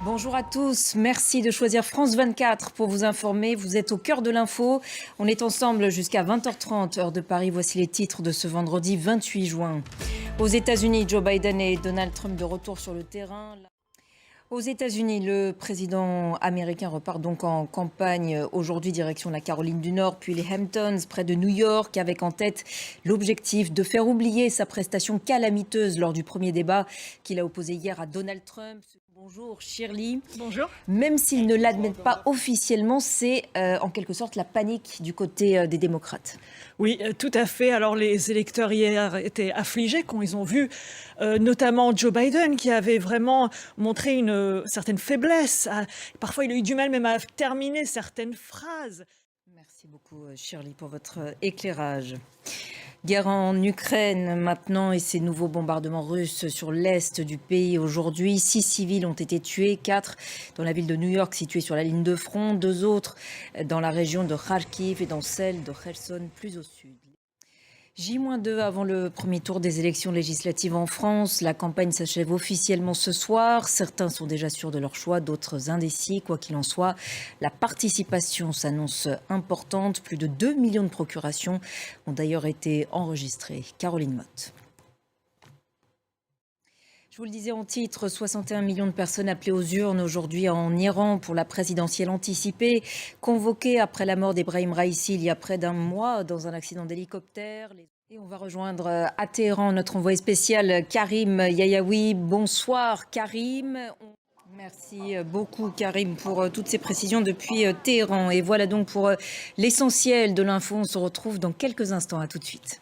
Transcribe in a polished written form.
Bonjour à tous, merci de choisir France 24 pour vous informer. Vous êtes au cœur de l'info. On est ensemble jusqu'à 20h30, heure de Paris. Voici les titres de ce vendredi 28 juin. Aux États-Unis, Joe Biden et Donald Trump de retour sur le terrain. Aux États-Unis, le président américain repart donc en campagne aujourd'hui direction la Caroline du Nord, puis les Hamptons, près de New York, avec en tête l'objectif de faire oublier sa prestation calamiteuse lors du premier débat qu'il a opposé hier à Donald Trump. Bonjour Shirley. Bonjour. Même s'ils ne l'admettent pas officiellement, c'est en quelque sorte la panique du côté des démocrates. Oui, tout à fait. Alors les électeurs hier étaient affligés quand ils ont vu notamment Joe Biden qui avait vraiment montré une certaine faiblesse. Parfois, il a eu du mal même à terminer certaines phrases. Merci beaucoup Shirley pour votre éclairage. Guerre en Ukraine maintenant et ces nouveaux bombardements russes sur l'est du pays aujourd'hui. 6 civils ont été tués, 4 dans la ville de New York située sur la ligne de front, 2 autres dans la région de Kharkiv et dans celle de Kherson plus au sud. J-2 avant le premier tour des élections législatives en France. La campagne s'achève officiellement ce soir. Certains sont déjà sûrs de leur choix, d'autres indécis. Quoi qu'il en soit, la participation s'annonce importante. Plus de 2 millions de procurations ont d'ailleurs été enregistrées. Caroline Motte. Je vous le disais en titre, 61 millions de personnes appelées aux urnes aujourd'hui en Iran pour la présidentielle anticipée, convoquée après la mort d'Ebrahim Raïssi il y a près d'un mois dans un accident d'hélicoptère. Et on va rejoindre à Téhéran notre envoyé spécial Karim Yayaoui. Bonsoir Karim. Merci beaucoup Karim pour toutes ces précisions depuis Téhéran. Et voilà donc pour l'essentiel de l'info. On se retrouve dans quelques instants. À tout de suite.